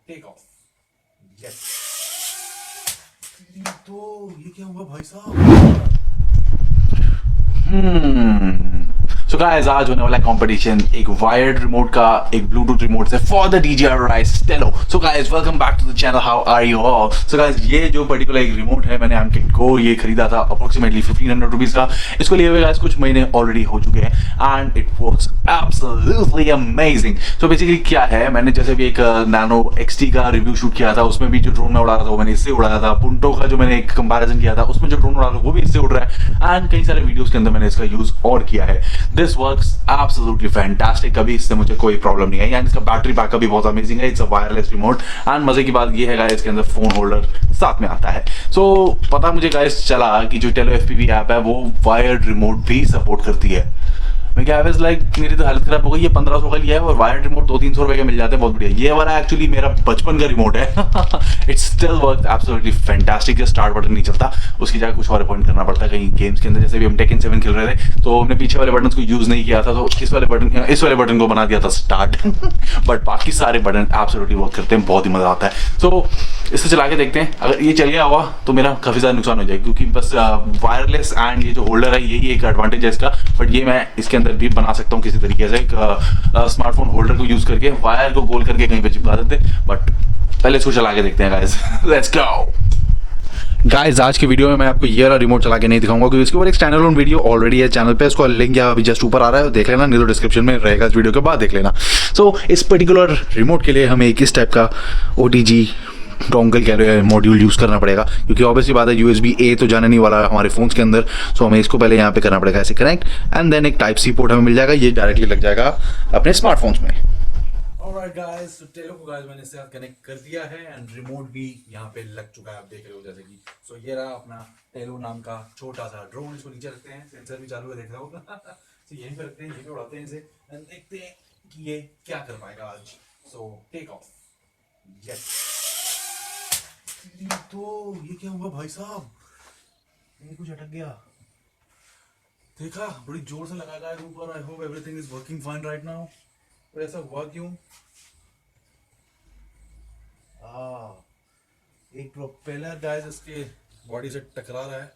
Take off. Yes. तो ये क्या हुआ भाई साहब? सो गाइस, आज होने वाला कंपटीशन एक वायर्ड रिमोट का एक ब्लूटूथ रिमोट से for the DJI Ryze Tello। So guys, welcome back to the channel. How are you all? So guys, ये जो पर्टिकुलर एक रिमोट है, मैंने Amkette को ये खरीदा था अप्रोक्सीमेटली 1500 रुपीज का। इसको लिए हुए गाइस कुछ महीने ऑलरेडी हो चुके हैं and it works absolutely amazing. So basically क्या है, मैंने जैसे भी एक Nano XT का रिव्यू शूट किया था, उसमें भी जो ड्रोन में उड़ा रहा था वो मैंने इससे उड़ाया था। पुंटो का जो मैंने एक कंपैरिजन किया था, उसमें जो ड्रोन उड़ा रहा था वो भी इससे उड़ रहा है एंड कई सारे वीडियोस के अंदर मैंने इसका यूज और किया है। दिस वर्क्स एब्सोल्युटली फैंटास्टिक, कभी इससे मुझे कोई प्रॉब्लम नहीं आई एंड इसका बैटरी बैकअप भी बहुत अमेजिंग है। It's a wireless remote and मजे की बात ये है गाइस, इसके अंदर फोन होल्डर साथ में आता है। सो पता मुझे गाइस चला कि जो TelloFpv ऐप है वो वायर्ड रिमोट भी सपोर्ट करती है। मैं क्या लाइक मेरी तो हालत खराब हो गई। ये 1500 का लिया है और वायर्ड रिमोट 200-300 रुपए के मिल जाते हैं, बहुत बढ़िया। ये वाला एक्चुअली मेरा बचपन का रिमोट है। It's still work absolutely fantastic. जो स्टार्ट बटन नहीं चलता, उसकी जगह कुछ और पॉइंट करना पड़ता है कहीं गेम्स के अंदर। जैसे भी हम टेकन 7 खेल रहे थे तो हमने पीछे वाले बटन को यूज नहीं किया था, तो इस वाले बटन को बना दिया था स्टार्ट। बट बाकी सारे बटन एब्सोल्युटली वर्क करते हैं, बहुत ही मजा आता है। सो इससे चला के देखते हैं। अगर ये चल गया हुआ तो मेरा काफी ज्यादा नुकसान हो जाएगा, क्योंकि बस वायरलेस एंड ये जो होल्डर है यही एक एडवांटेज है इसका। बट ये मैं इसके अंदर भी बना सकता हूँ किसी तरीके से, एक स्मार्टफोन होल्डर को यूज करके वायर को गोल करके कहीं पे चिपका देते। बट पहले इसको चला के देखते हैं गाइस। Let's go guys. आज की वीडियो में मैं आपको ये वाला रिमोट चला के नहीं दिखाऊंगा, क्योंकि इसके ऊपर एक स्टैंड अलोन वीडियो ऑलरेडी है चैनल पे। उसका लिंक यहाँ अभी जस्ट ऊपर आ रहा है, देख लेना, नहीं तो डिस्क्रिप्शन में रहेगा, इस वीडियो के बाद देख लेना। सो इस पर्टिकुलर रिमोट के लिए हमें एक इस टाइप का OTG डोंगल कह रहे हैं मॉड्यूल यूज़ करना पड़ेगा, क्योंकि ऑब्वियसली बात है USB-A तो जाने नहीं वाला है हमारे फोन्स के अंदर। सो हमें इसको पहले यहाँ पे करना पड़ेगा ऐसे कनेक्ट एंड देन एक Type-C पोर्ट हमें मिल जाएगा, ये डायरेक्टली लग जाएगा अपने स्मार्टफोन्स में। ऑलराइट गाइस, तो टेलो को गाइस मैंने इससे साथ कनेक्ट कर दिया है एंड रिमोट भी यहाँ पे लग चुका है, आप देख रहे हो जैसे कि। सो ये रहा अपना टेलो नाम का छोटा सा ड्रोन। इसको नीचे रखते हैं, सेंसर भी चालू है, देख रहा होगा। तो यहीं पे रखते हैं, यहीं पे उड़ाते हैं इसे एंड देखते हैं कि ये क्या कर पाएगा आज। So take off. यस। तो ये क्या हुआ भाई साहब? ये कुछ अटक गया, देखा? बड़ी जोर से लगाया है ऊपर। I hope everything is working fine right now. पर ऐसा हुआ क्यों? एक प्रोपेलर गाइस इसके बॉडी से टकरा रहा है,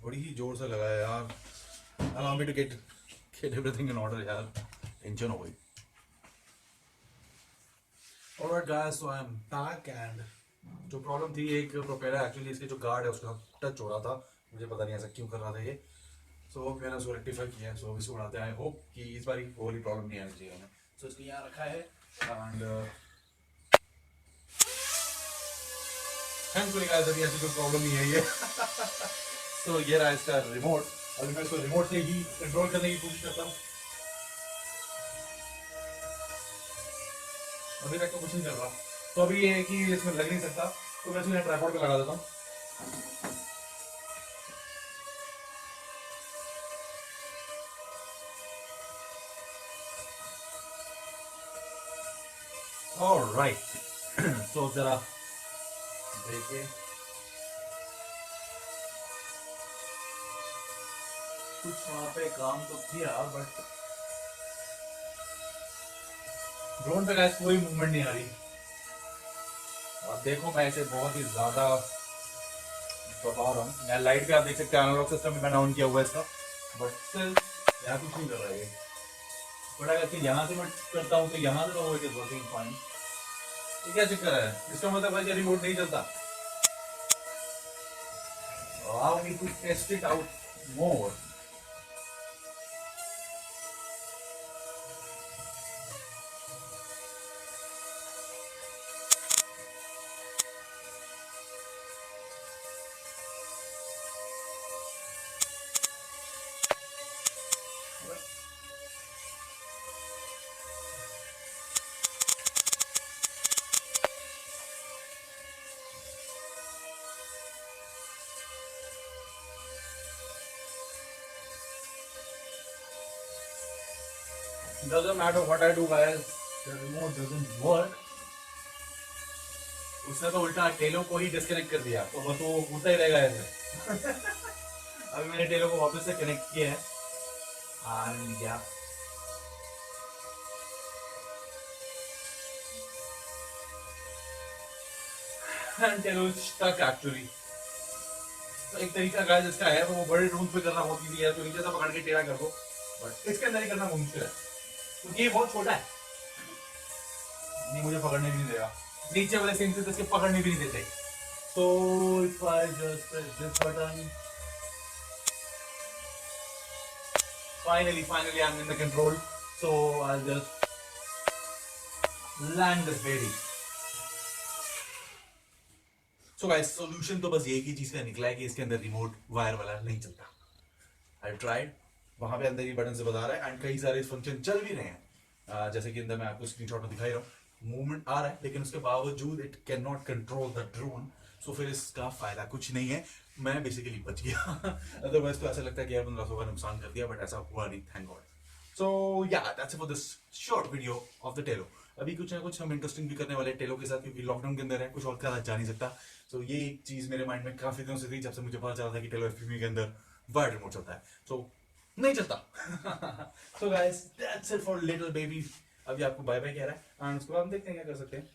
बड़ी ही जोर से लगा है यार। Allow me to get everything in order यार, टेंशन हो गई। Alright guys, so I am back and जो प्रॉब्लम थी, एक प्रोपेलर एक्चुअली इसके जो गार्ड है उसका टच हो रहा था, मुझे पता नहीं ऐसा क्यों कर रहा था ये। सो मैंने उसको रेक्टिफाई किया है। सो अभी इसको उड़ाते हैं, आई होप कि इस बार वो वाली प्रॉब्लम नहीं आनी चाहिए हमें। सो इसको यहाँ रखा है एंड थैंकफुली गाइस अभी ऐसी कोई प्रॉब्लम नहीं है ये। सो ये रहा इसका रिमोट। अभी मैं इसको रिमोट से ही कंट्रोल करने की कोशिश करता हूँ। अभी तक तो कुछ नहीं कर रहा, तो अभी ये है कि इसमें लग नहीं सकता, तो मैं इसमें ट्राइपॉड पे लगा देता हूँ। ऑलराइट। तो जरा देखिए, कुछ वहां पे काम तो किया बट ड्रोन पे गाइस कोई मूवमेंट नहीं आ रही। अब देखो, मैं इसे बहुत ही ज्यादा बता रहा हूँ। मैं लाइट पे आप देख सकते हैं, एनालॉग सिस्टम भी मैंने ऑन किया हुआ है इसका, बट स्टिल यहाँ कुछ नहीं कर रहा है ये। बट अगर यहाँ से मैं करता हूँ तो यहाँ से तो इट इज वर्किंग फाइन। ये क्या चक्कर है? इसका मतलब भाई रिमोट नहीं चलता। Allow me to test it out more. Doesn't matter what I do guys, the remote doesn't work. उसने तो उल्टा टेलो को ही डिस्कनेक्ट कर दिया, तो बस वो उल्टा ही रहेगा ऐसे। अभी मैंने टेलो को वापस से कनेक्ट किया है एंड या एंड टेलो स्टक एक्चुअली। तो एक तरीका गाइस इसका है, वो बड़े ड्रोन पे करना बहुत इजी है, तो नीचे से पकड़ के टेढ़ा कर दो, बट इसके अंदर ही करना बहुत मुश्किल है क्योंकि ये बहुत छोटा है, नहीं मुझे पकड़ने भी नहीं देगा, नीचे वाले सेंसर इसके पकड़ने भी नहीं देते। So if I just press this button, finally I'm in the control. So I'll just land this baby. So guys, solution तो बस एक ही चीज का निकला है कि इसके अंदर रिमोट वायर वाला नहीं चलता। I tried, वहां पे अंदर ही बटन से बता रहा है एंड कई सारे फंक्शन चल भी रहे हैं, जैसे कि अंदर मैं आपको स्क्रीनशॉट में दिखाई रहा हूँ, मूवमेंट आ रहा है, लेकिन उसके बावजूद it can not control the drone. So फिर इसका फायदा कुछ नहीं है, मैं बेसिकली बच गया। अदरवाइज तो ऐसा लगता है कि यार 1500 का नुकसान कर दिया, बट ऐसा हुआ नहीं, thank god. So yeah that's it for this short video of the Tello. अभी कुछ ना कुछ हम इंटरेस्टिंग भी करने वाले टेलो के साथ, क्योंकि लॉकडाउन के अंदर है, कुछ और करा जा नहीं सकता। सो ये एक चीज मेरे माइंड में काफी दिनों से थी, जब से मुझे पता चला था कि TelloFpv के अंदर वायर्ड रिमोट चलता है, सो नहीं चलता। So guys that's it for little baby. अभी आपको बाय बाय कह रहा है एंड उसके बाद हम देखते हैं क्या कर सकते हैं।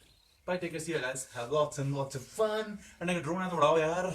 Bye, take care, see you guys, have lots and lots of fun, and अगर ड्रोन है तो उड़ाओ यार।